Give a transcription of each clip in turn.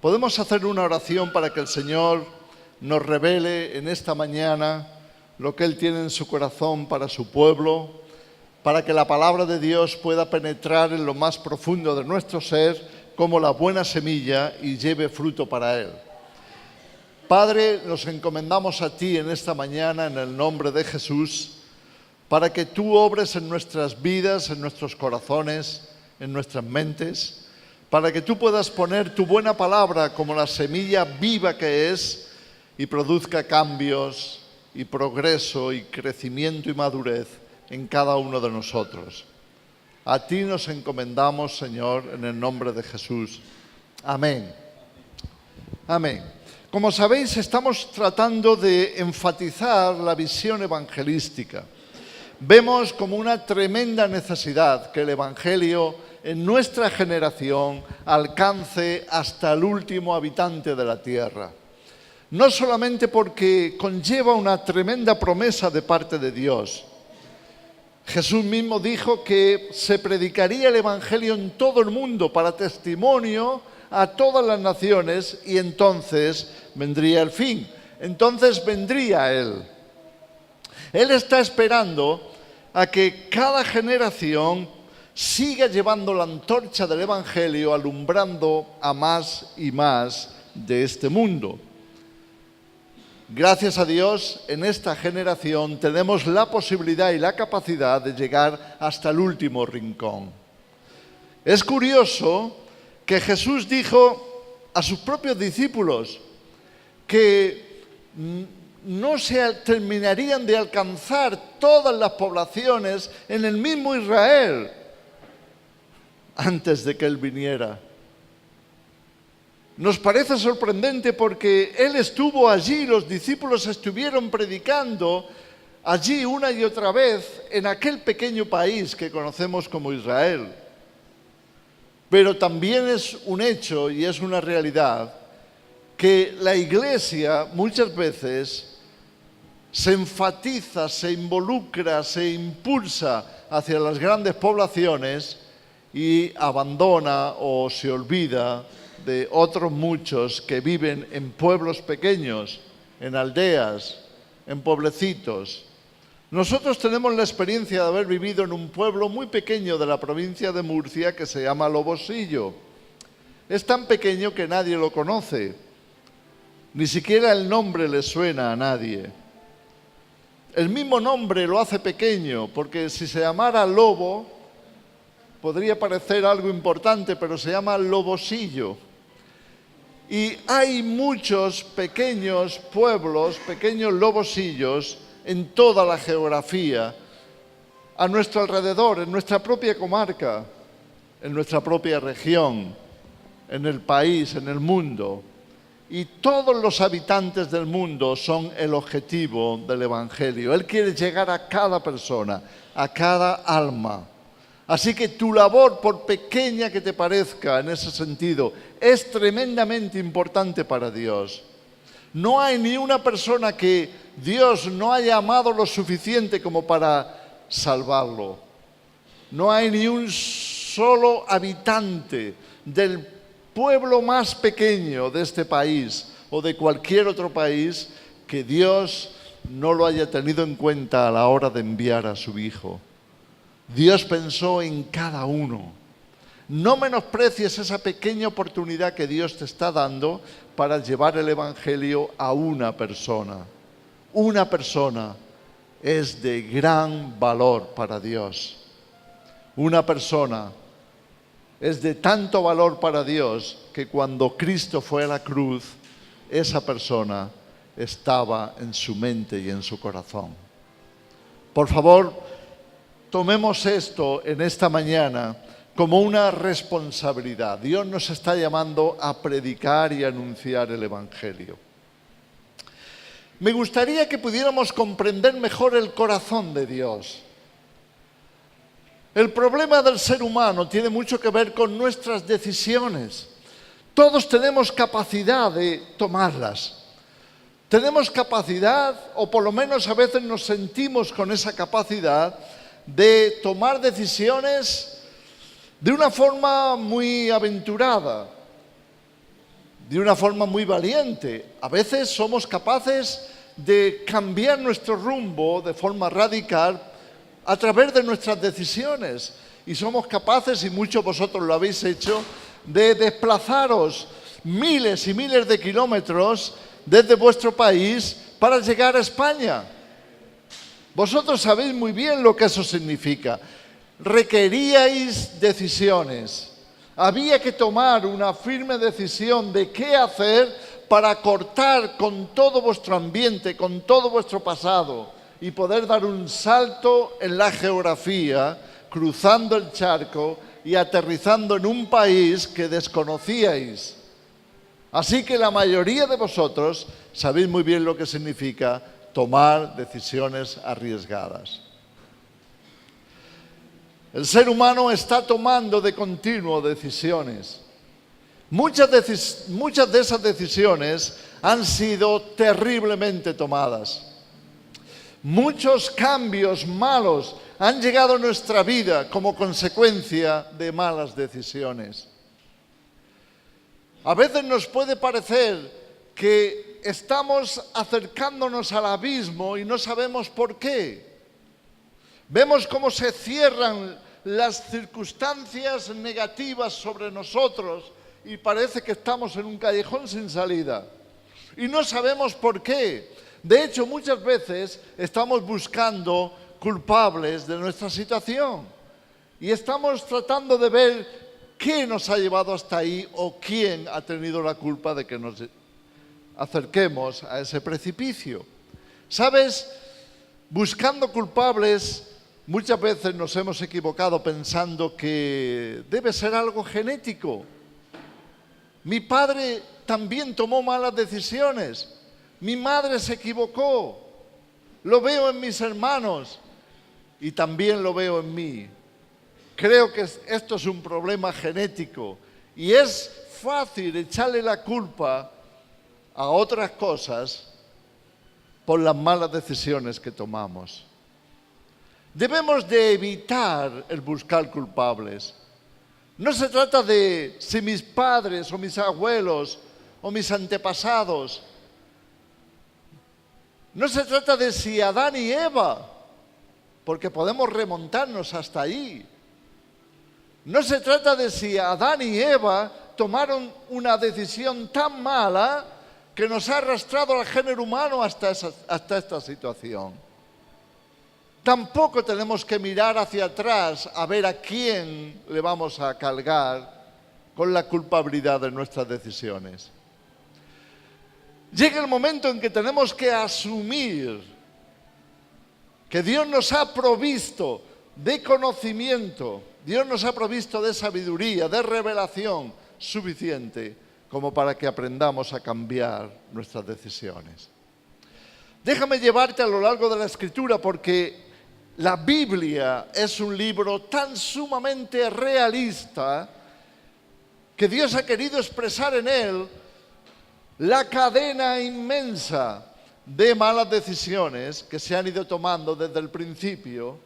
Podemos hacer una oración para que el Señor nos revele en esta mañana lo que Él tiene en su corazón para su pueblo, para que la palabra de Dios pueda penetrar en lo más profundo de nuestro ser como la buena semilla y lleve fruto para Él. Padre, nos encomendamos a ti en esta mañana en el nombre de Jesús, para que tú obres en nuestras vidas, en nuestros corazones, en nuestras mentes, para que tú puedas poner tu buena palabra como la semilla viva que es y produzca cambios y progreso y crecimiento y madurez en cada uno de nosotros. A ti nos encomendamos, Señor, en el nombre de Jesús. Amén. Amén. Como sabéis, estamos tratando de enfatizar la visión evangelística. Vemos como una tremenda necesidad que el Evangelio en nuestra generación alcance hasta el último habitante de la tierra. No solamente porque conlleva una tremenda promesa de parte de Dios. Jesús mismo dijo que se predicaría el Evangelio en todo el mundo para testimonio a todas las naciones y entonces vendría el fin. Entonces vendría Él. Él está esperando a que cada generación siga llevando la antorcha del Evangelio, alumbrando a más y más de este mundo. Gracias a Dios, en esta generación tenemos la posibilidad y la capacidad de llegar hasta el último rincón. Es curioso que Jesús dijo a sus propios discípulos que no se terminarían de alcanzar todas las poblaciones en el mismo Israel antes de que Él viniera. Nos parece sorprendente porque Él estuvo allí, los discípulos estuvieron predicando allí una y otra vez en aquel pequeño país que conocemos como Israel. Pero también es un hecho y es una realidad que la Iglesia muchas veces se enfatiza, se involucra, se impulsa hacia las grandes poblaciones y abandona o se olvida de otros muchos que viven en pueblos pequeños, en aldeas, en pueblecitos. Nosotros tenemos la experiencia de haber vivido en un pueblo muy pequeño de la provincia de Murcia que se llama Lobosillo. Es tan pequeño que nadie lo conoce, ni siquiera el nombre le suena a nadie. El mismo nombre lo hace pequeño, porque si se llamara Lobo, podría parecer algo importante, pero se llama Lobosillo. Y hay muchos pequeños pueblos, pequeños lobosillos en toda la geografía, a nuestro alrededor, en nuestra propia comarca, en nuestra propia región, en el país, en el mundo. Y todos los habitantes del mundo son el objetivo del Evangelio. Él quiere llegar a cada persona, a cada alma. Así que tu labor, por pequeña que te parezca en ese sentido, es tremendamente importante para Dios. No hay ni una persona que Dios no haya amado lo suficiente como para salvarlo. No hay ni un solo habitante del pueblo más pequeño de este país o de cualquier otro país que Dios no lo haya tenido en cuenta a la hora de enviar a su Hijo. Dios pensó en cada uno. No menosprecies esa pequeña oportunidad que Dios te está dando para llevar el Evangelio a una persona. Una persona es de gran valor para Dios. Una persona es de tanto valor para Dios que cuando Cristo fue a la cruz, esa persona estaba en su mente y en su corazón. Por favor, tomemos esto en esta mañana como una responsabilidad. Dios nos está llamando a predicar y anunciar el Evangelio. Me gustaría que pudiéramos comprender mejor el corazón de Dios. El problema del ser humano tiene mucho que ver con nuestras decisiones. Todos tenemos capacidad de tomarlas. Tenemos capacidad, o por lo menos a veces nos sentimos con esa capacidad, de tomar decisiones de una forma muy aventurada, de una forma muy valiente. A veces somos capaces de cambiar nuestro rumbo de forma radical a través de nuestras decisiones. Y somos capaces, y muchos de vosotros lo habéis hecho, de desplazaros miles y miles de kilómetros desde vuestro país para llegar a España. Vosotros sabéis muy bien lo que eso significa. Requeríais decisiones. Había que tomar una firme decisión de qué hacer para cortar con todo vuestro ambiente, con todo vuestro pasado y poder dar un salto en la geografía, cruzando el charco y aterrizando en un país que desconocíais. Así que la mayoría de vosotros sabéis muy bien lo que significa tomar decisiones arriesgadas. El ser humano está tomando de continuo decisiones. Muchas de esas decisiones han sido terriblemente tomadas. Muchos cambios malos han llegado a nuestra vida como consecuencia de malas decisiones. A veces nos puede parecer que estamos acercándonos al abismo y no sabemos por qué. Vemos cómo se cierran las circunstancias negativas sobre nosotros y parece que estamos en un callejón sin salida. Y no sabemos por qué. De hecho, muchas veces estamos buscando culpables de nuestra situación y estamos tratando de ver qué nos ha llevado hasta ahí o quién ha tenido la culpa de que nos acerquemos a ese precipicio. ¿Sabes? Buscando culpables, muchas veces nos hemos equivocado pensando que debe ser algo genético. Mi padre también tomó malas decisiones. Mi madre se equivocó. Lo veo en mis hermanos y también lo veo en mí. Creo que esto es un problema genético y es fácil echarle la culpa a otras cosas por las malas decisiones que tomamos. Debemos de evitar el buscar culpables. No se trata de si mis padres o mis abuelos o mis antepasados. No se trata de si Adán y Eva, porque podemos remontarnos hasta ahí. No se trata de si Adán y Eva tomaron una decisión tan mala que nos ha arrastrado al género humano hasta esta situación. Tampoco tenemos que mirar hacia atrás a ver a quién le vamos a cargar con la culpabilidad de nuestras decisiones. Llega el momento en que tenemos que asumir que Dios nos ha provisto de conocimiento, Dios nos ha provisto de sabiduría, de revelación suficiente como para que aprendamos a cambiar nuestras decisiones. Déjame llevarte a lo largo de la Escritura porque la Biblia es un libro tan sumamente realista que Dios ha querido expresar en él la cadena inmensa de malas decisiones que se han ido tomando desde el principio,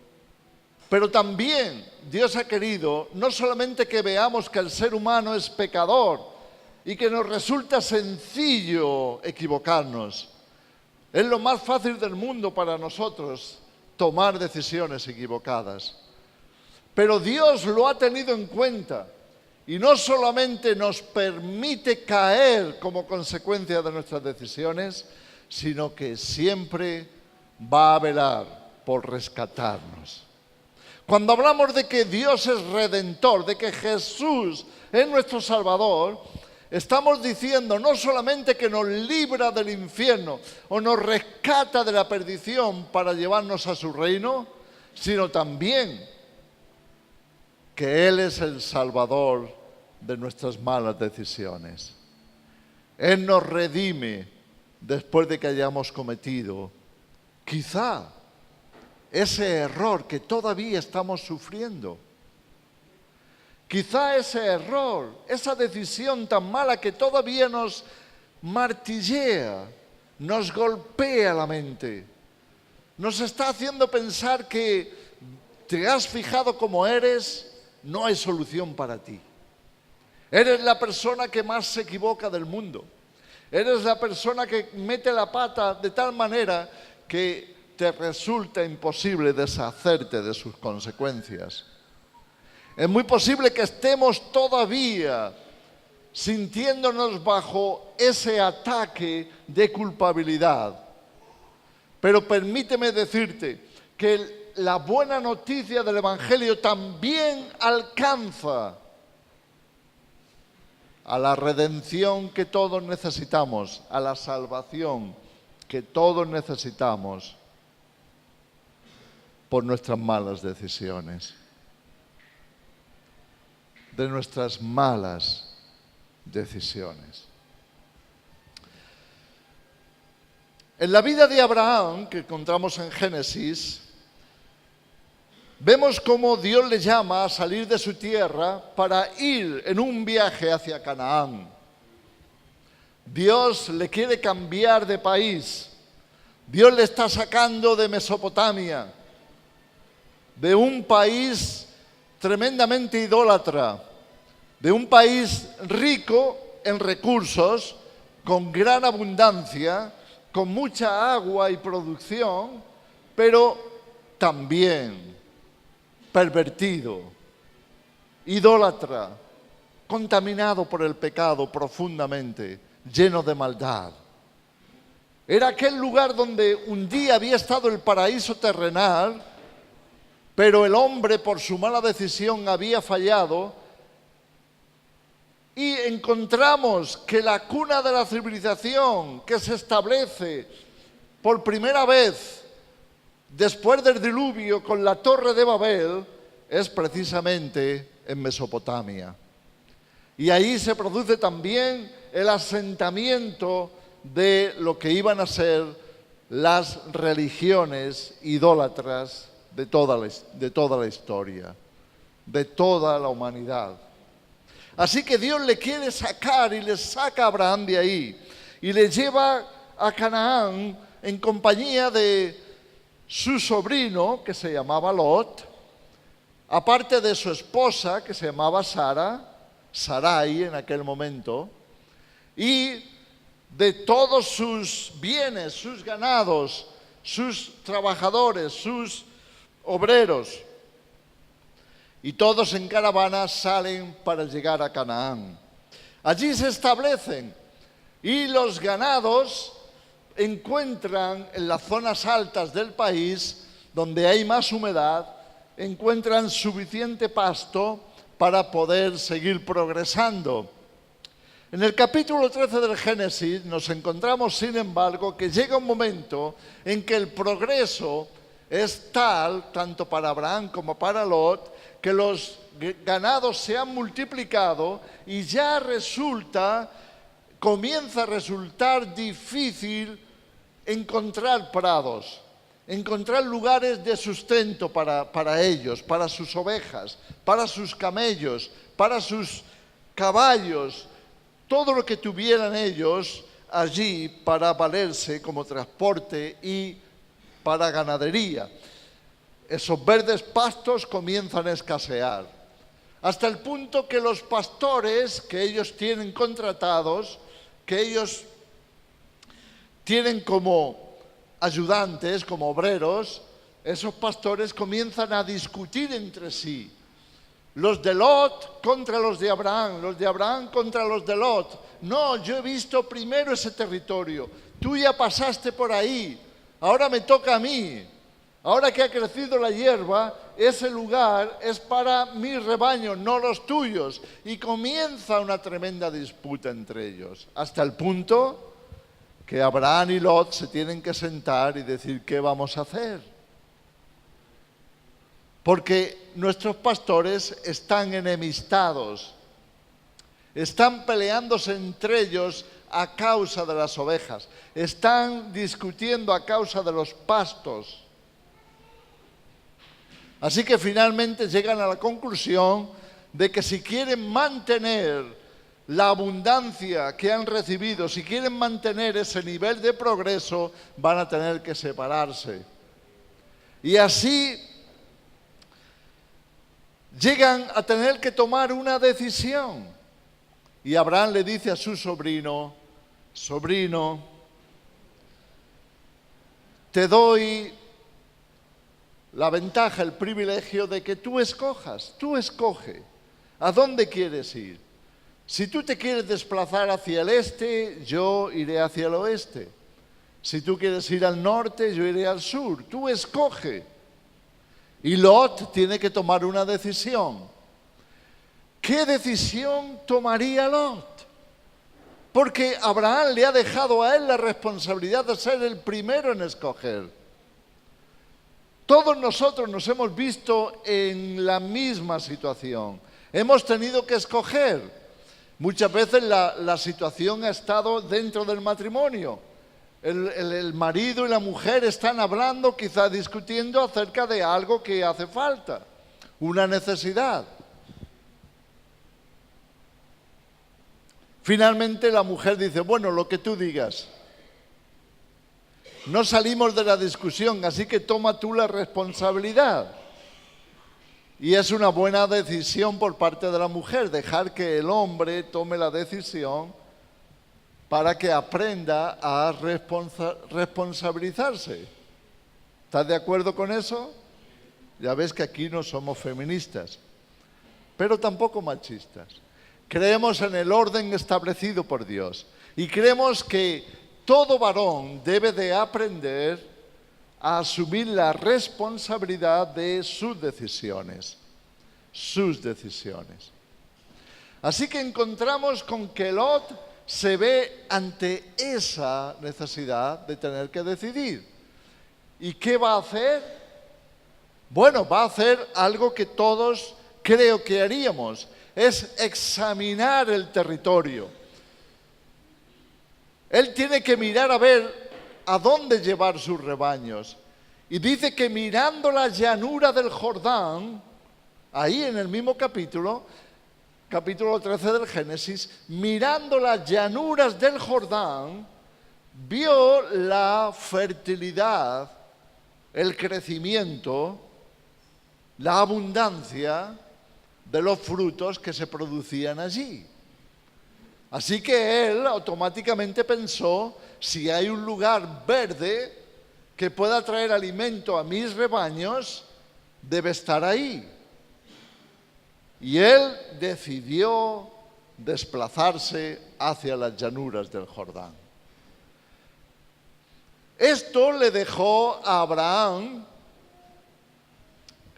pero también Dios ha querido no solamente que veamos que el ser humano es pecador y que nos resulta sencillo equivocarnos. Es lo más fácil del mundo para nosotros tomar decisiones equivocadas. Pero Dios lo ha tenido en cuenta y no solamente nos permite caer como consecuencia de nuestras decisiones, sino que siempre va a velar por rescatarnos. Cuando hablamos de que Dios es redentor, de que Jesús es nuestro Salvador, estamos diciendo no solamente que nos libra del infierno o nos rescata de la perdición para llevarnos a su reino, sino también que Él es el Salvador de nuestras malas decisiones. Él nos redime después de que hayamos cometido quizá ese error que todavía estamos sufriendo. Quizá ese error, esa decisión tan mala que todavía nos martillea, nos golpea la mente, nos está haciendo pensar que te has fijado cómo eres, no hay solución para ti. Eres la persona que más se equivoca del mundo. Eres la persona que mete la pata de tal manera que te resulta imposible deshacerte de sus consecuencias. Es muy posible que estemos todavía sintiéndonos bajo ese ataque de culpabilidad. Pero permíteme decirte que la buena noticia del Evangelio también alcanza a la redención que todos necesitamos, a la salvación que todos necesitamos por nuestras malas decisiones, de nuestras malas decisiones. En la vida de Abraham, que encontramos en Génesis, vemos cómo Dios le llama a salir de su tierra para ir en un viaje hacia Canaán. Dios le quiere cambiar de país. Dios le está sacando de Mesopotamia, de un país tremendamente idólatra, de un país rico en recursos, con gran abundancia, con mucha agua y producción, pero también pervertido, idólatra, contaminado por el pecado profundamente, lleno de maldad. Era aquel lugar donde un día había estado el paraíso terrenal, pero el hombre por su mala decisión había fallado, y encontramos que la cuna de la civilización que se establece por primera vez después del diluvio con la Torre de Babel es precisamente en Mesopotamia. Y ahí se produce también el asentamiento de lo que iban a ser las religiones idólatras de toda la historia, de toda la humanidad. Así que Dios le quiere sacar y le saca a Abraham de ahí y le lleva a Canaán en compañía de su sobrino, que se llamaba Lot, aparte de su esposa, que se llamaba Sarai en aquel momento, y de todos sus bienes, sus ganados, sus trabajadores, sus obreros. Y todos en caravana salen para llegar a Canaán. Allí se establecen y los ganados encuentran en las zonas altas del país, donde hay más humedad, encuentran suficiente pasto para poder seguir progresando. En el capítulo 13 del Génesis nos encontramos, sin embargo, que llega un momento en que el progreso es tal, tanto para Abraham como para Lot, que los ganados se han multiplicado y ya comienza a resultar difícil encontrar prados, encontrar lugares de sustento para ellos, para sus ovejas, para sus camellos, para sus caballos, todo lo que tuvieran ellos allí para valerse como transporte y para ganadería. Esos verdes pastos comienzan a escasear, hasta el punto que los pastores que ellos tienen contratados, que ellos tienen como ayudantes, como obreros, esos pastores comienzan a discutir entre sí. Los de Lot contra los de Abraham contra los de Lot. No, yo he visto primero ese territorio, tú ya pasaste por ahí, ahora me toca a mí. Ahora que ha crecido la hierba, ese lugar es para mi rebaño, no los tuyos. Y comienza una tremenda disputa entre ellos, hasta el punto que Abraham y Lot se tienen que sentar y decir, ¿qué vamos a hacer? Porque nuestros pastores están enemistados, están peleándose entre ellos a causa de las ovejas, están discutiendo a causa de los pastos. Así que finalmente llegan a la conclusión de que si quieren mantener la abundancia que han recibido, si quieren mantener ese nivel de progreso, van a tener que separarse. Y así llegan a tener que tomar una decisión. Y Abraham le dice a su sobrino, sobrino, te doy la ventaja, el privilegio de que tú escojas, tú escoge a dónde quieres ir. Si tú te quieres desplazar hacia el este, yo iré hacia el oeste. Si tú quieres ir al norte, yo iré al sur. Tú escoge. Y Lot tiene que tomar una decisión. ¿Qué decisión tomaría Lot? Porque Abraham le ha dejado a él la responsabilidad de ser el primero en escoger. Todos nosotros nos hemos visto en la misma situación. Hemos tenido que escoger. Muchas veces la situación ha estado dentro del matrimonio. El marido y la mujer están hablando, quizá discutiendo acerca de algo que hace falta, una necesidad. Finalmente la mujer dice, bueno, lo que tú digas. No salimos de la discusión, así que toma tú la responsabilidad. Y es una buena decisión por parte de la mujer, dejar que el hombre tome la decisión para que aprenda a responsabilizarse. ¿Estás de acuerdo con eso? Ya ves que aquí no somos feministas, pero tampoco machistas. Creemos en el orden establecido por Dios y creemos que todo varón debe de aprender a asumir la responsabilidad de sus decisiones. Sus decisiones. Así que encontramos con que Lot se ve ante esa necesidad de tener que decidir. ¿Y qué va a hacer? Bueno, va a hacer algo que todos creo que haríamos, es examinar el territorio. Él tiene que mirar a ver a dónde llevar sus rebaños. Y dice que mirando la llanura del Jordán, ahí en el mismo capítulo 13 del Génesis, mirando las llanuras del Jordán, vio la fertilidad, el crecimiento, la abundancia de los frutos que se producían allí. Así que él automáticamente pensó, si hay un lugar verde que pueda traer alimento a mis rebaños, debe estar ahí. Y él decidió desplazarse hacia las llanuras del Jordán. Esto le dejó a Abraham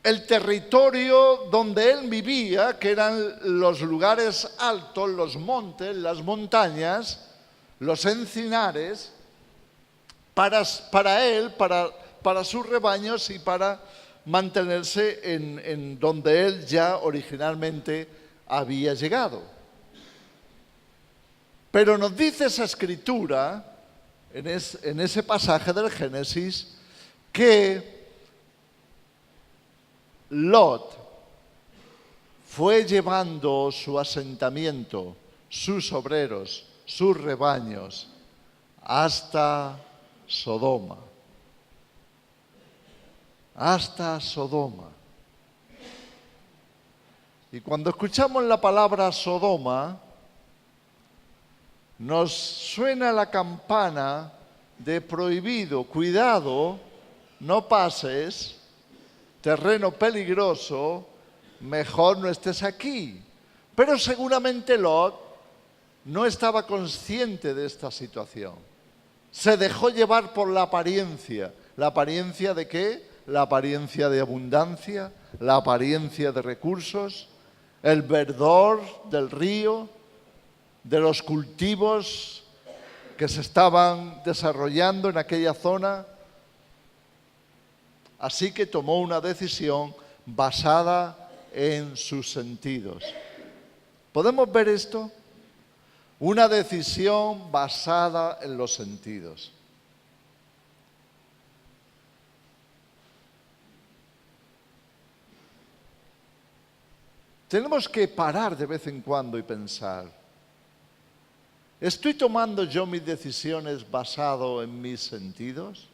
el territorio donde él vivía, que eran los lugares altos, los montes, las montañas, los encinares, para él, para sus rebaños y para mantenerse en donde él ya originalmente había llegado. Pero nos dice esa escritura, en ese pasaje del Génesis, que Lot fue llevando su asentamiento, sus obreros, sus rebaños, hasta Sodoma. Hasta Sodoma. Y cuando escuchamos la palabra Sodoma, nos suena la campana de prohibido, cuidado, no pases, terreno peligroso, mejor no estés aquí. Pero seguramente Lot no estaba consciente de esta situación. Se dejó llevar por la apariencia. ¿La apariencia de qué? La apariencia de abundancia, la apariencia de recursos, el verdor del río, de los cultivos que se estaban desarrollando en aquella zona. Así que tomó una decisión basada en sus sentidos. ¿Podemos ver esto? Una decisión basada en los sentidos. Tenemos que parar de vez en cuando y pensar, ¿estoy tomando yo mis decisiones basado en mis sentidos?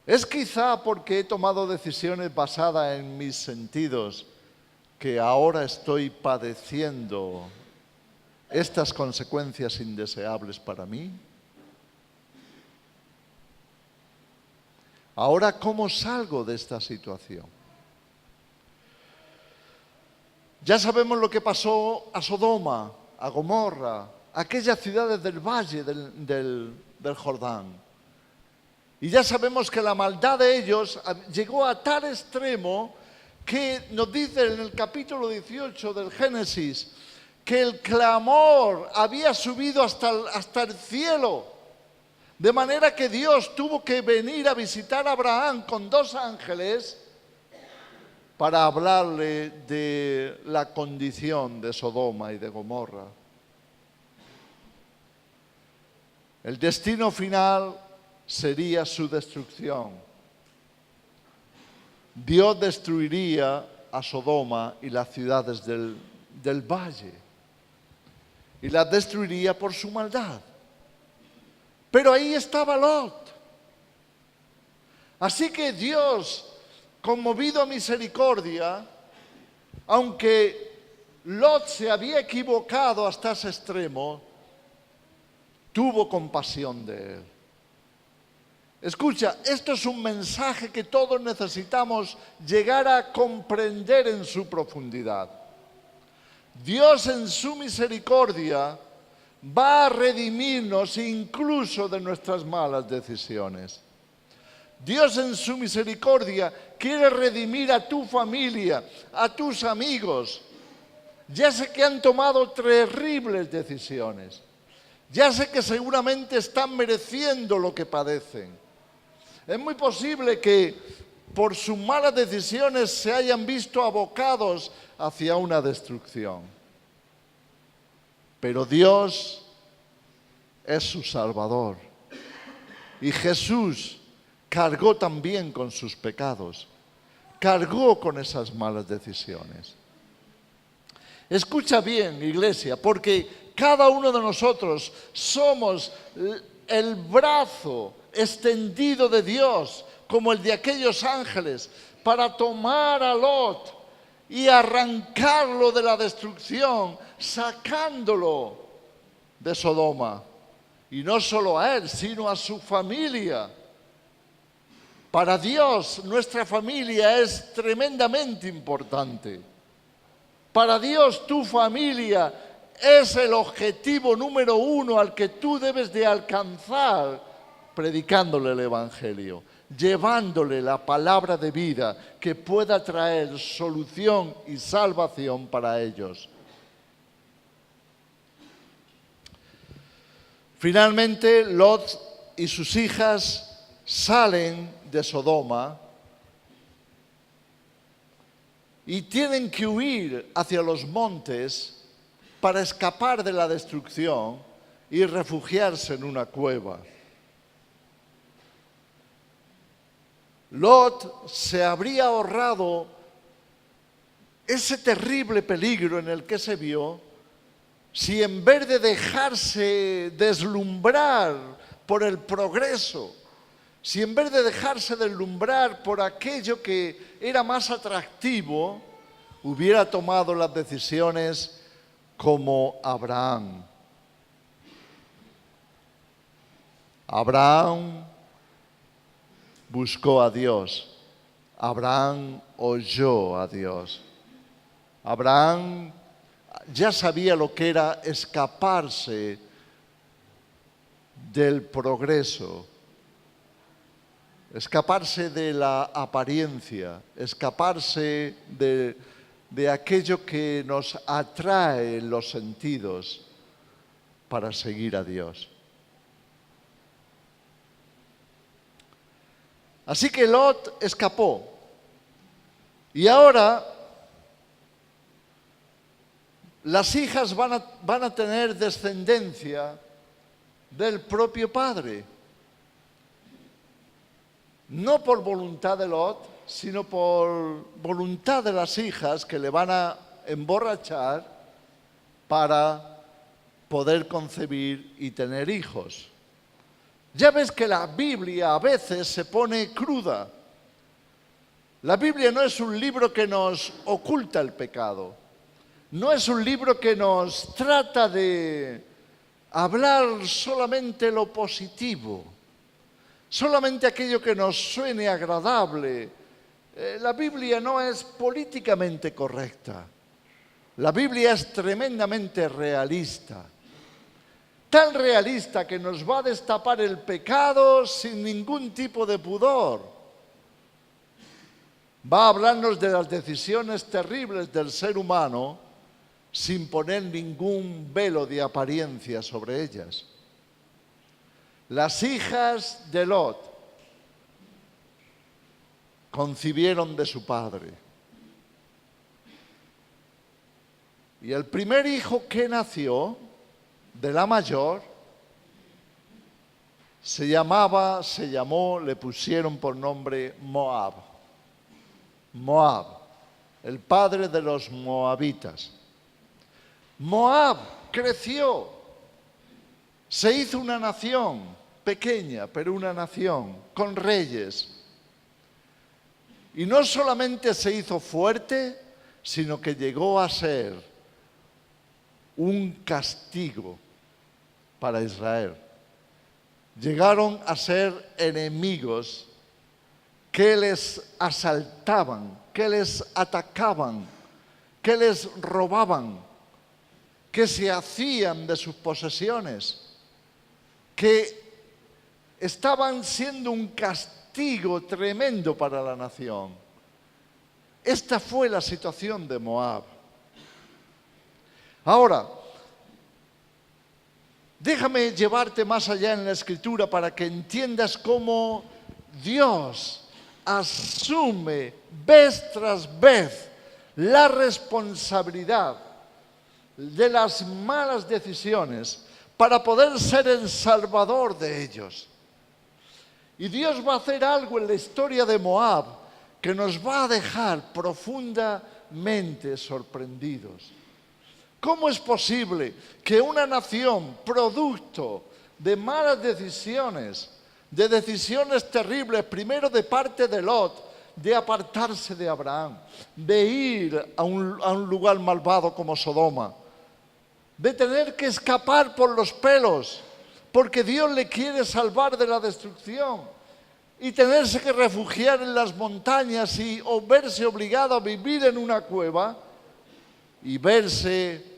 ¿Es quizá porque he tomado decisiones basadas en mis sentidos que ahora estoy padeciendo estas consecuencias indeseables para mí? Ahora, ¿cómo salgo de esta situación? Ya sabemos lo que pasó a Sodoma, a Gomorra, a aquellas ciudades del valle del Jordán. Y ya sabemos que la maldad de ellos llegó a tal extremo que nos dice en el capítulo 18 del Génesis que el clamor había subido hasta el cielo. De manera que Dios tuvo que venir a visitar a Abraham con 2 ángeles para hablarle de la condición de Sodoma y de Gomorra. El destino final sería su destrucción. Dios destruiría a Sodoma y las ciudades del valle. Y las destruiría por su maldad. Pero ahí estaba Lot. Así que Dios, conmovido a misericordia, aunque Lot se había equivocado hasta ese extremo, tuvo compasión de él. Escucha, esto es un mensaje que todos necesitamos llegar a comprender en su profundidad. Dios en su misericordia va a redimirnos incluso de nuestras malas decisiones. Dios en su misericordia quiere redimir a tu familia, a tus amigos. Ya sé que han tomado terribles decisiones. Ya sé que seguramente están mereciendo lo que padecen. Es muy posible que por sus malas decisiones se hayan visto abocados hacia una destrucción. Pero Dios es su Salvador. Y Jesús cargó también con sus pecados. Cargó con esas malas decisiones. Escucha bien, iglesia, porque cada uno de nosotros somos el brazo extendido de Dios, como el de aquellos ángeles, para tomar a Lot y arrancarlo de la destrucción, sacándolo de Sodoma. Y no solo a él, sino a su familia. Para Dios, nuestra familia es tremendamente importante. Para Dios, tu familia es el objetivo número 1 al que tú debes de alcanzar predicándole el Evangelio, llevándole la palabra de vida que pueda traer solución y salvación para ellos. Finalmente, Lot y sus hijas salen de Sodoma y tienen que huir hacia los montes para escapar de la destrucción y refugiarse en una cueva. Lot se habría ahorrado ese terrible peligro en el que se vio si en vez de dejarse deslumbrar por el progreso, si en vez de dejarse deslumbrar por aquello que era más atractivo, hubiera tomado las decisiones como Abraham. Abraham buscó a Dios. Abraham oyó a Dios. Abraham ya sabía lo que era escaparse del progreso, escaparse de la apariencia, escaparse de aquello que nos atrae en los sentidos para seguir a Dios. Así que Lot escapó. Y ahora las hijas van a tener descendencia del propio padre. No por voluntad de Lot, sino por voluntad de las hijas que le van a emborrachar para poder concebir y tener hijos. Ya ves que la Biblia a veces se pone cruda. La Biblia no es un libro que nos oculta el pecado. No es un libro que nos trata de hablar solamente lo positivo, solamente aquello que nos suene agradable. La Biblia no es políticamente correcta. La Biblia es tremendamente realista. Tan realista que nos va a destapar el pecado sin ningún tipo de pudor. Va a hablarnos de las decisiones terribles del ser humano sin poner ningún velo de apariencia sobre ellas. Las hijas de Lot concibieron de su padre. Y el primer hijo que nació de la mayor le pusieron por nombre Moab. Moab, el padre de los moabitas. Moab creció, se hizo una nación pequeña, pero una nación con reyes. Y no solamente se hizo fuerte, sino que llegó a ser un castigo para Israel. Llegaron a ser enemigos que les asaltaban, que les atacaban, que les robaban, que se hacían de sus posesiones, que estaban siendo un castigo tremendo para la nación. Esta fue la situación de Moab. Ahora, déjame llevarte más allá en la Escritura para que entiendas cómo Dios asume vez tras vez la responsabilidad de las malas decisiones para poder ser el salvador de ellos. Y Dios va a hacer algo en la historia de Moab que nos va a dejar profundamente sorprendidos. ¿Cómo es posible que una nación producto de malas decisiones, de decisiones terribles, primero de parte de Lot, de apartarse de Abraham, de ir a un lugar malvado como Sodoma, de tener que escapar por los pelos, porque Dios le quiere salvar de la destrucción, y tenerse que refugiar en las montañas o verse obligado a vivir en una cueva y verse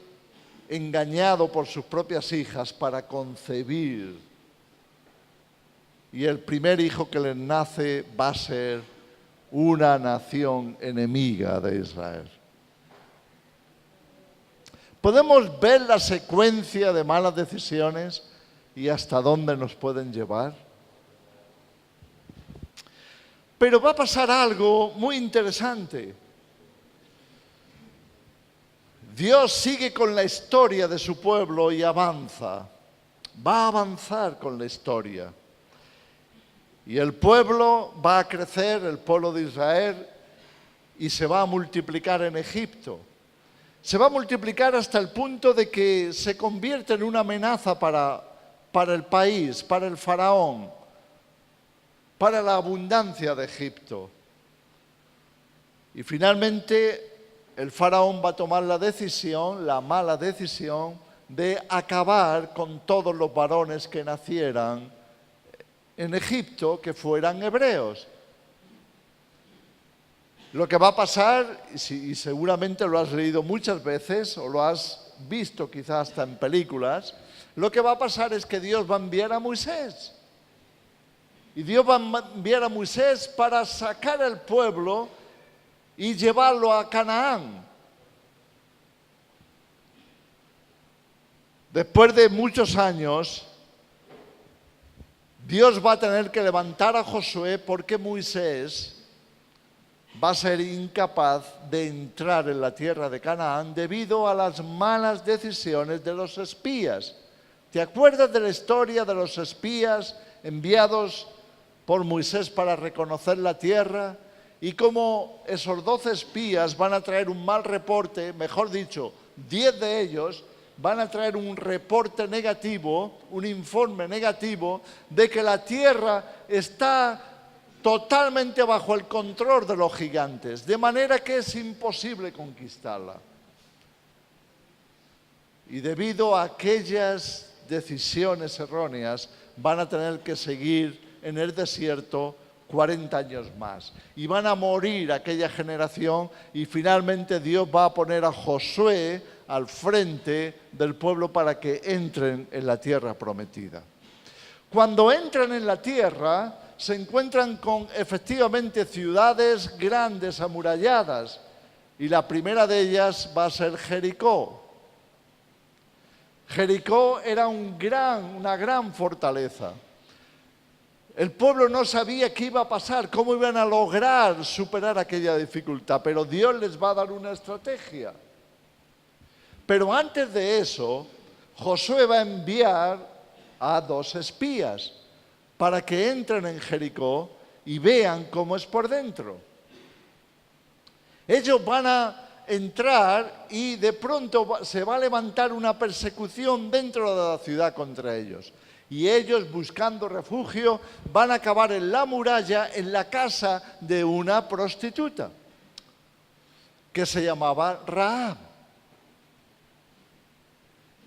engañado por sus propias hijas para concebir? Y el primer hijo que les nace va a ser una nación enemiga de Israel. Podemos ver la secuencia de malas decisiones y hasta dónde nos pueden llevar. Pero va a pasar algo muy interesante. Dios sigue con la historia de su pueblo y avanza. Va a avanzar con la historia. Y el pueblo va a crecer, el pueblo de Israel, y se va a multiplicar en Egipto. Se va a multiplicar hasta el punto de que se convierte en una amenaza para el país, para el faraón, para la abundancia de Egipto. Y finalmente el faraón va a tomar la decisión, la mala decisión, de acabar con todos los varones que nacieran en Egipto que fueran hebreos. Lo que va a pasar, y seguramente lo has leído muchas veces o lo has visto quizás hasta en películas, lo que va a pasar es que Dios va a enviar a Moisés. Y Dios va a enviar a Moisés para sacar al pueblo y llevarlo a Canaán. Después de muchos años, Dios va a tener que levantar a Josué porque Moisés va a ser incapaz de entrar en la tierra de Canaán debido a las malas decisiones de los espías. ¿Te acuerdas de la historia de los espías enviados por Moisés para reconocer la tierra? Y cómo esos 12 espías van a traer un mal reporte, mejor dicho, 10 de ellos van a traer un reporte negativo, un informe negativo de que la tierra está totalmente bajo el control de los gigantes, de manera que es imposible conquistarla. Y debido a aquellas decisiones erróneas, van a tener que seguir en el desierto 40 años más. Y van a morir aquella generación y finalmente Dios va a poner a Josué al frente del pueblo para que entren en la tierra prometida. Cuando entran en la tierra, se encuentran con efectivamente ciudades grandes, amuralladas, y la primera de ellas va a ser Jericó. Jericó era una gran fortaleza. El pueblo no sabía qué iba a pasar, cómo iban a lograr superar aquella dificultad, pero Dios les va a dar una estrategia. Pero antes de eso, Josué va a enviar a 2 espías para que entren en Jericó y vean cómo es por dentro. Ellos van a entrar y de pronto se va a levantar una persecución dentro de la ciudad contra ellos. Y ellos, buscando refugio, van a acabar en la muralla, en la casa de una prostituta, que se llamaba Rahab.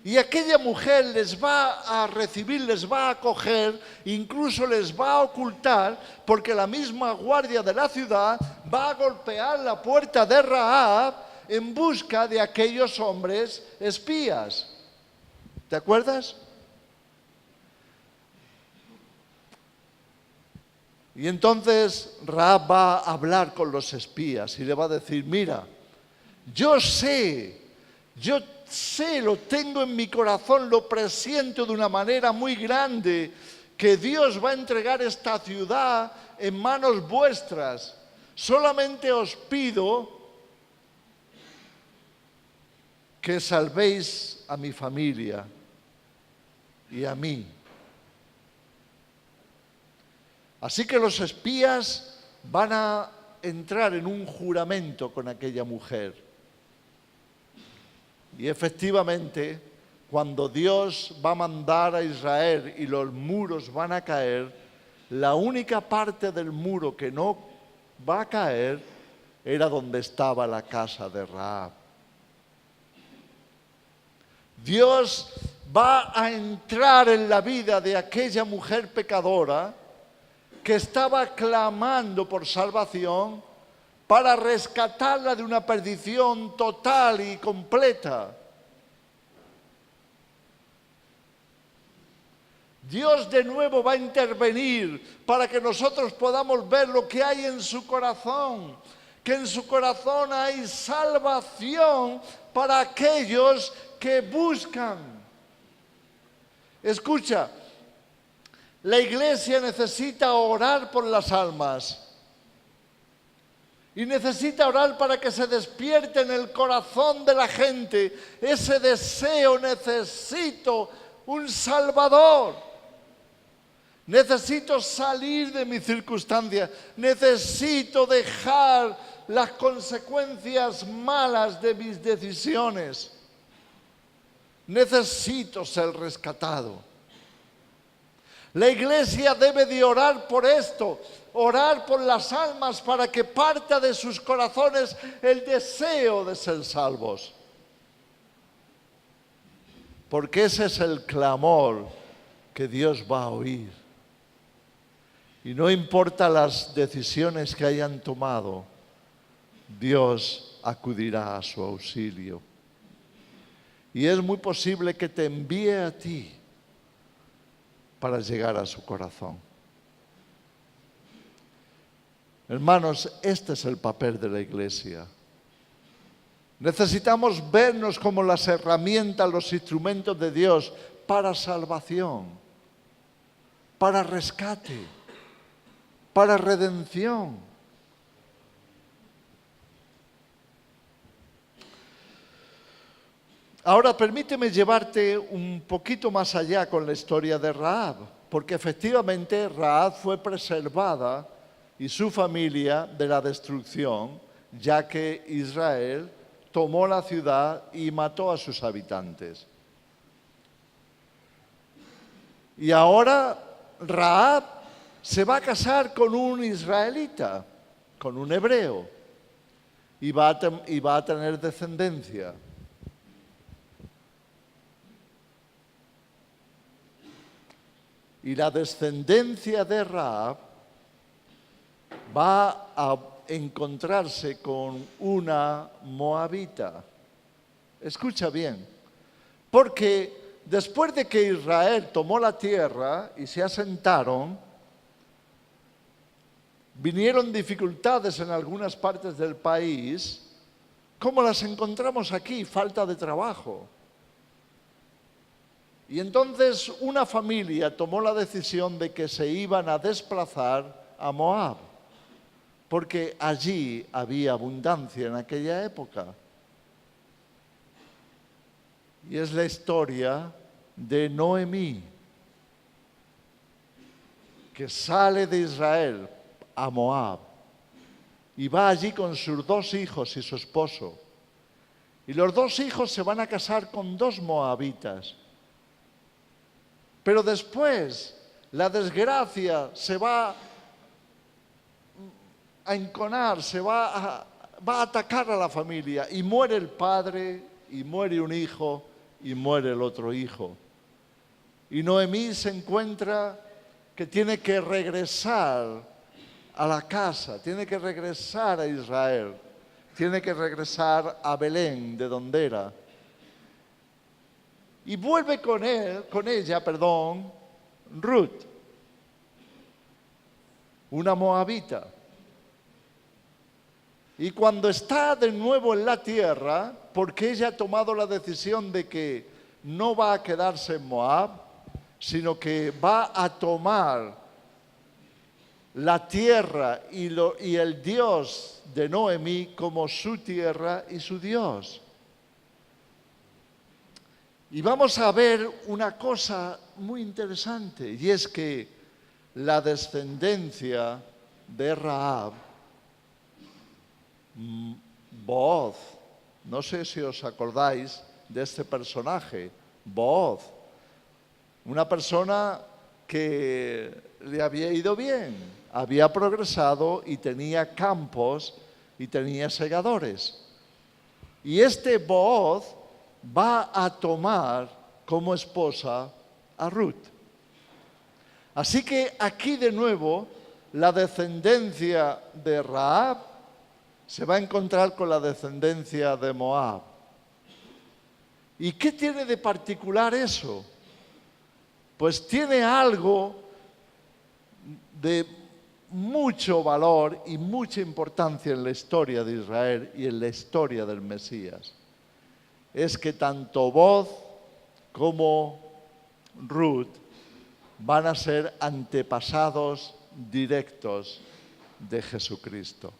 Y aquella mujer les va a recibir, les va a acoger, incluso les va a ocultar, porque la misma guardia de la ciudad va a golpear la puerta de Rahab en busca de aquellos hombres espías. ¿Te acuerdas? Y entonces Rahab va a hablar con los espías y le va a decir, mira, yo sé, lo tengo en mi corazón, lo presiento de una manera muy grande, que Dios va a entregar esta ciudad en manos vuestras. Solamente os pido que salvéis a mi familia y a mí. Así que los espías van a entrar en un juramento con aquella mujer. Y efectivamente, cuando Dios va a mandar a Israel y los muros van a caer, la única parte del muro que no va a caer era donde estaba la casa de Rahab. Dios va a entrar en la vida de aquella mujer pecadora que estaba clamando por salvación para rescatarla de una perdición total y completa. Dios de nuevo va a intervenir para que nosotros podamos ver lo que hay en su corazón, que en su corazón hay salvación para aquellos que buscan. Escucha, la iglesia necesita orar por las almas. Y necesita orar para que se despierte en el corazón de la gente ese deseo, necesito un Salvador. Necesito salir de mi circunstancia. Necesito dejar las consecuencias malas de mis decisiones. Necesito ser rescatado. La iglesia debe de orar por esto, orar por las almas para que parta de sus corazones el deseo de ser salvos. Porque ese es el clamor que Dios va a oír. Y no importa las decisiones que hayan tomado, Dios acudirá a su auxilio. Y es muy posible que te envíe a ti para llegar a su corazón. Hermanos, este es el papel de la iglesia. Necesitamos vernos como las herramientas, los instrumentos de Dios para salvación, para rescate, para redención. Ahora permíteme llevarte un poquito más allá con la historia de Rahab, porque efectivamente Rahab fue preservada y su familia de la destrucción, ya que Israel tomó la ciudad y mató a sus habitantes. Y ahora Rahab se va a casar con un israelita, con un hebreo, y va a tener descendencia. Y la descendencia de Rahab va a encontrarse con una moabita. Escucha bien, porque después de que Israel tomó la tierra y se asentaron, vinieron dificultades en algunas partes del país, como las encontramos aquí, falta de trabajo. Y entonces una familia tomó la decisión de que se iban a desplazar a Moab, porque allí había abundancia en aquella época. Y es la historia de Noemí, que sale de Israel a Moab y va allí con sus 2 hijos y su esposo. Y los 2 hijos se van a casar con 2 moabitas. Pero después la desgracia se va a enconar, va a atacar a la familia, y muere el padre, y muere un hijo, y muere el otro hijo. Y Noemí se encuentra que tiene que regresar a la casa, tiene que regresar a Israel, tiene que regresar a Belén, de donde era. Y vuelve con ella, Ruth, una moabita. Y cuando está de nuevo en la tierra, porque ella ha tomado la decisión de que no va a quedarse en Moab, sino que va a tomar la tierra y el Dios de Noemí como su tierra y su Dios. Y vamos a ver una cosa muy interesante, y es que la descendencia de Rahab, Booz, no sé si os acordáis de este personaje, Booz, una persona que le había ido bien, había progresado y tenía campos y tenía segadores. Y este Booz va a tomar como esposa a Ruth. Así que aquí de nuevo la descendencia de Rahab se va a encontrar con la descendencia de Moab. ¿Y qué tiene de particular eso? Pues tiene algo de mucho valor y mucha importancia en la historia de Israel y en la historia del Mesías. Es que tanto Booz como Ruth van a ser antepasados directos de Jesucristo.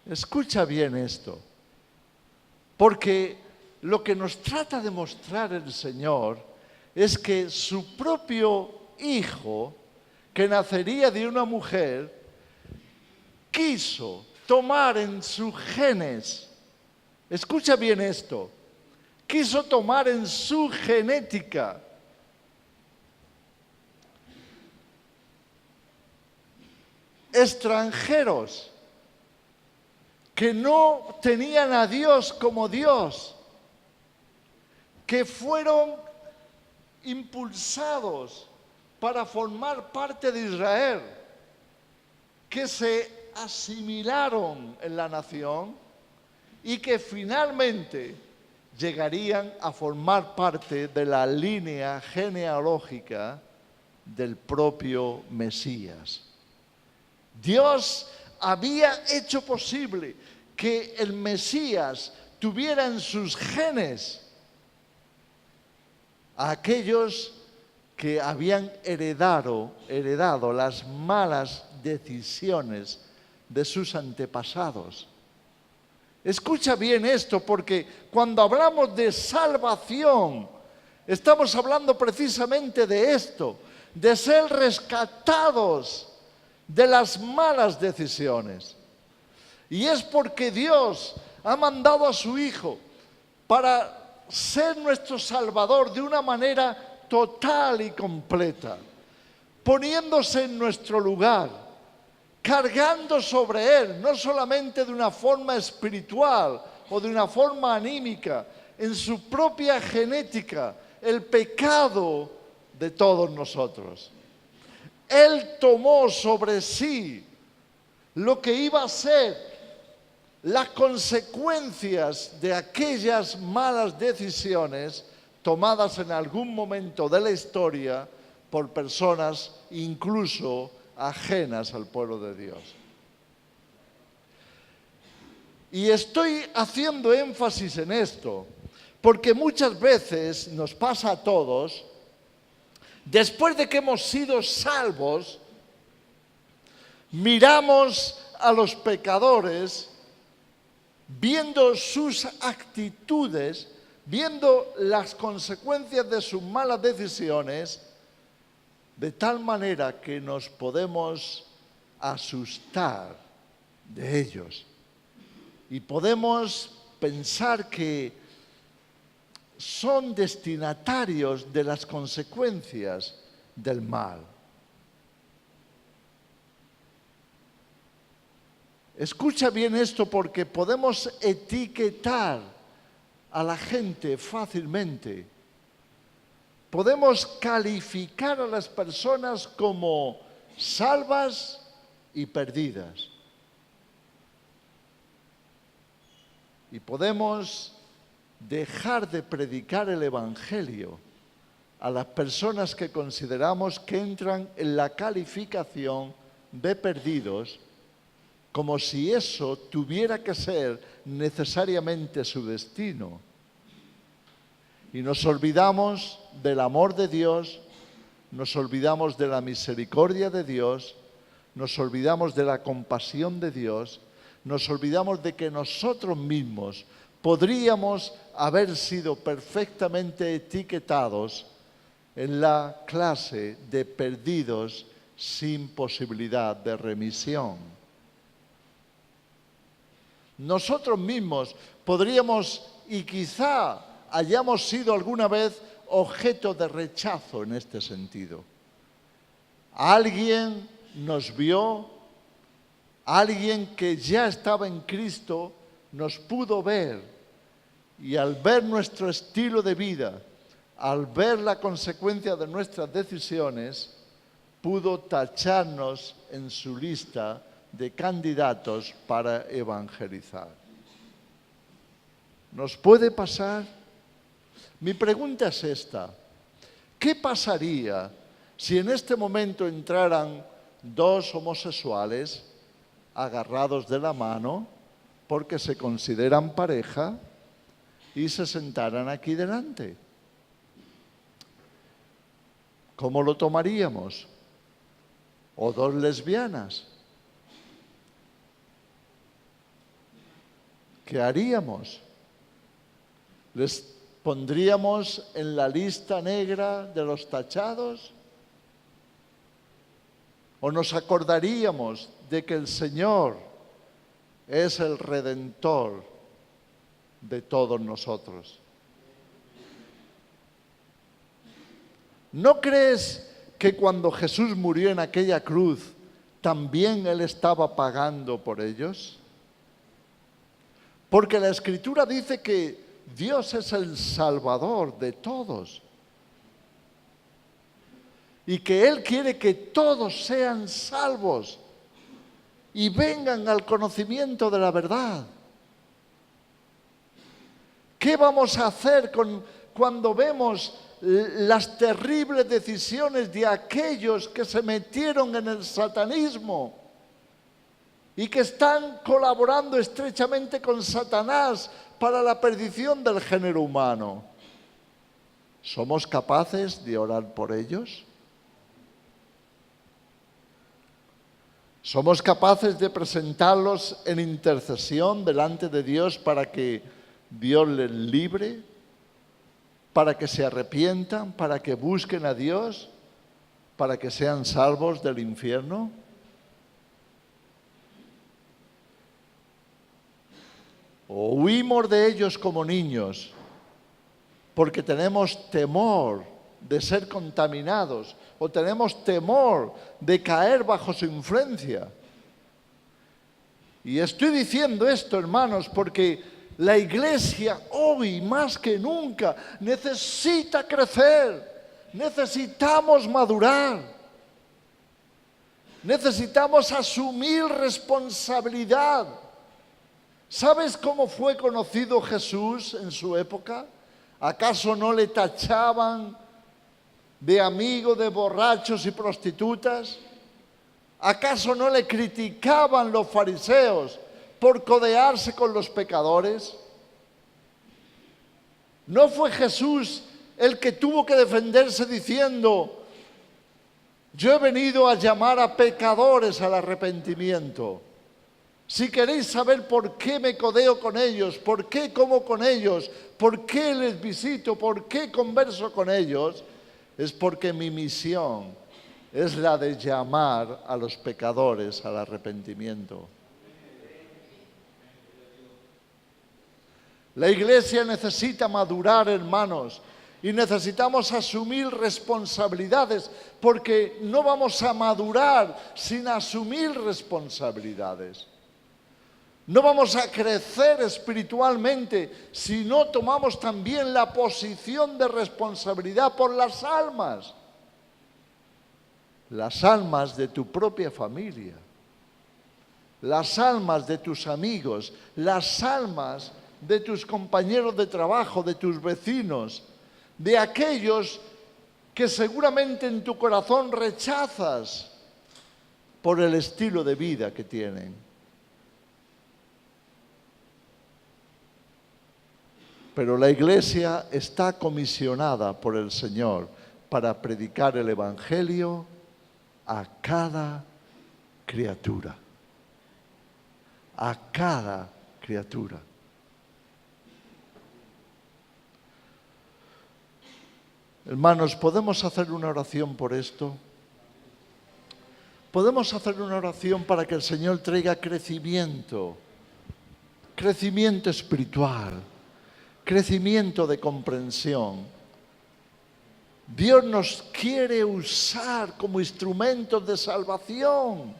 Escucha bien esto, porque lo que nos trata de mostrar el Señor es que su propio Hijo, que nacería de una mujer, quiso tomar en sus genes, escucha bien esto, quiso tomar en su genética extranjeros que no tenían a Dios como Dios, que fueron impulsados para formar parte de Israel, que se asimilaron en la nación y que finalmente llegarían a formar parte de la línea genealógica del propio Mesías. Dios había hecho posible que el Mesías tuviera en sus genes a aquellos que habían heredado las malas decisiones de sus antepasados. Escucha bien esto, porque cuando hablamos de salvación, estamos hablando precisamente de esto, de ser rescatados de las malas decisiones. Y es porque Dios ha mandado a su Hijo para ser nuestro Salvador de una manera total y completa, poniéndose en nuestro lugar, cargando sobre Él, no solamente de una forma espiritual o de una forma anímica, en su propia genética, el pecado de todos nosotros. Él tomó sobre sí lo que iba a ser las consecuencias de aquellas malas decisiones tomadas en algún momento de la historia por personas incluso ajenas al pueblo de Dios. Y estoy haciendo énfasis en esto, porque muchas veces nos pasa a todos, después de que hemos sido salvos, miramos a los pecadores, viendo sus actitudes, viendo las consecuencias de sus malas decisiones, de tal manera que nos podemos asustar de ellos. Y podemos pensar que son destinatarios de las consecuencias del mal. Escucha bien esto, porque podemos etiquetar a la gente fácilmente. Podemos calificar a las personas como salvas y perdidas. Y podemos dejar de predicar el Evangelio a las personas que consideramos que entran en la calificación de perdidos, como si eso tuviera que ser necesariamente su destino. Y nos olvidamos del amor de Dios, nos olvidamos de la misericordia de Dios, nos olvidamos de la compasión de Dios, nos olvidamos de que nosotros mismos podríamos haber sido perfectamente etiquetados en la clase de perdidos sin posibilidad de remisión. Nosotros mismos podríamos, y quizá hayamos sido alguna vez objeto de rechazo en este sentido. Alguien nos vio, alguien que ya estaba en Cristo nos pudo ver, y al ver nuestro estilo de vida, al ver la consecuencia de nuestras decisiones, pudo tacharnos en su lista de candidatos para evangelizar. ¿Nos puede pasar? Mi pregunta es esta: ¿qué pasaría si en este momento entraran dos homosexuales agarrados de la mano porque se consideran pareja y se sentaran aquí delante? ¿Cómo lo tomaríamos? ¿O dos lesbianas? ¿Qué haríamos? ¿Les pondríamos en la lista negra de los tachados? ¿O nos acordaríamos de que el Señor es el Redentor de todos nosotros? ¿No crees que cuando Jesús murió en aquella cruz, también Él estaba pagando por ellos? Porque la Escritura dice que Dios es el Salvador de todos y que Él quiere que todos sean salvos y vengan al conocimiento de la verdad. ¿Qué vamos a hacer cuando vemos las terribles decisiones de aquellos que se metieron en el satanismo y que están colaborando estrechamente con Satanás para la perdición del género humano? ¿Somos capaces de orar por ellos? ¿Somos capaces de presentarlos en intercesión delante de Dios para que Dios les libre, para que se arrepientan, para que busquen a Dios, para que sean salvos del infierno? ¿O huimos de ellos como niños porque tenemos temor de ser contaminados o tenemos temor de caer bajo su influencia. Y estoy diciendo esto, hermanos, porque la iglesia hoy más que nunca necesita crecer, necesitamos madurar, necesitamos asumir responsabilidad. ¿Sabes cómo fue conocido Jesús en su época? ¿Acaso no le tachaban de amigo de borrachos y prostitutas? ¿Acaso no le criticaban los fariseos por codearse con los pecadores? ¿No fue Jesús el que tuvo que defenderse diciendo: yo he venido a llamar a pecadores al arrepentimiento? Si queréis saber por qué me codeo con ellos, por qué como con ellos, por qué les visito, por qué converso con ellos, es porque mi misión es la de llamar a los pecadores al arrepentimiento. La iglesia necesita madurar, hermanos, y necesitamos asumir responsabilidades, porque no vamos a madurar sin asumir responsabilidades. No vamos a crecer espiritualmente si no tomamos también la posición de responsabilidad por las almas de tu propia familia, las almas de tus amigos, las almas de tus compañeros de trabajo, de tus vecinos, de aquellos que seguramente en tu corazón rechazas por el estilo de vida que tienen. Pero la iglesia está comisionada por el Señor para predicar el Evangelio a cada criatura. A cada criatura. Hermanos, ¿podemos hacer una oración por esto? ¿Podemos hacer una oración para que el Señor traiga crecimiento espiritual, crecimiento de comprensión? Dios nos quiere usar como instrumentos de salvación.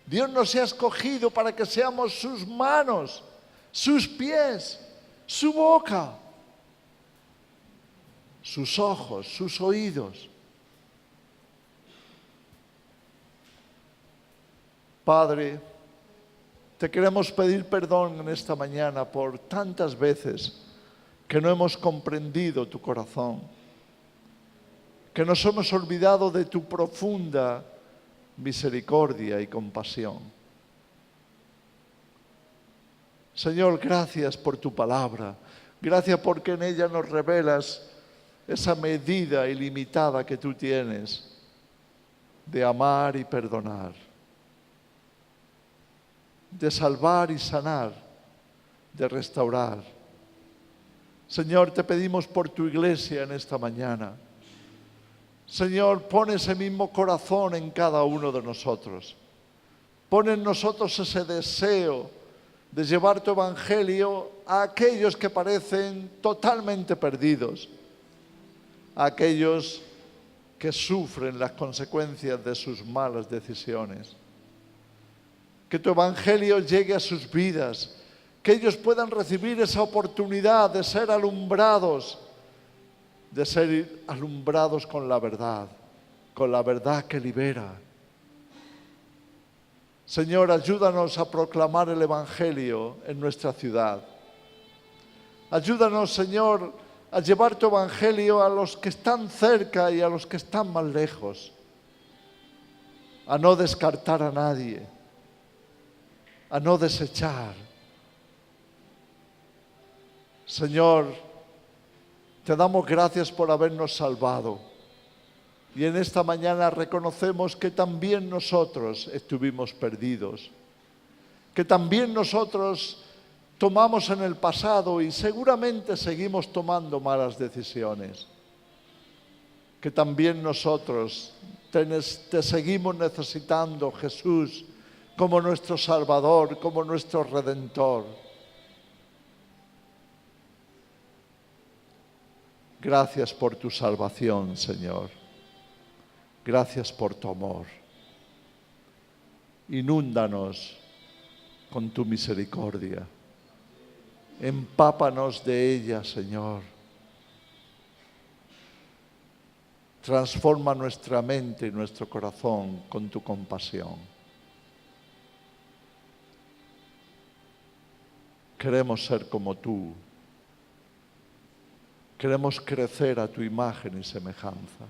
Dios nos ha escogido para que seamos sus manos, sus pies, su boca, sus ojos, sus oídos. Padre, te queremos pedir perdón en esta mañana por tantas veces que no hemos comprendido tu corazón, que nos hemos olvidado de tu profunda misericordia y compasión. Señor, gracias por tu palabra. Gracias porque en ella nos revelas esa medida ilimitada que tú tienes de amar y perdonar, de salvar y sanar, de restaurar. Señor, te pedimos por tu iglesia en esta mañana. Señor, pon ese mismo corazón en cada uno de nosotros. Pon en nosotros ese deseo de llevar tu evangelio a aquellos que parecen totalmente perdidos, a aquellos que sufren las consecuencias de sus malas decisiones. Que tu evangelio llegue a sus vidas, que ellos puedan recibir esa oportunidad de ser alumbrados con la verdad que libera. Señor, ayúdanos a proclamar el evangelio en nuestra ciudad. Ayúdanos, Señor, a llevar tu evangelio a los que están cerca y a los que están más lejos, a no descartar a nadie, a no desechar. Señor, te damos gracias por habernos salvado. Y en esta mañana reconocemos que también nosotros estuvimos perdidos, que también nosotros tomamos en el pasado y seguramente seguimos tomando malas decisiones, que también nosotros te seguimos necesitando, Jesús, como nuestro Salvador, como nuestro Redentor. Gracias por tu salvación, Señor. Gracias por tu amor. Inúndanos con tu misericordia. Empápanos de ella, Señor. Transforma nuestra mente y nuestro corazón con tu compasión. Queremos ser como tú. Queremos crecer a tu imagen y semejanza.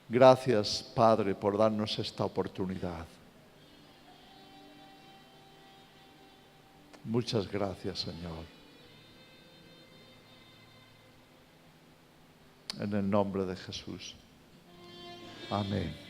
Gracias, Padre, por darnos esta oportunidad. Muchas gracias, Señor. En el nombre de Jesús. Amén.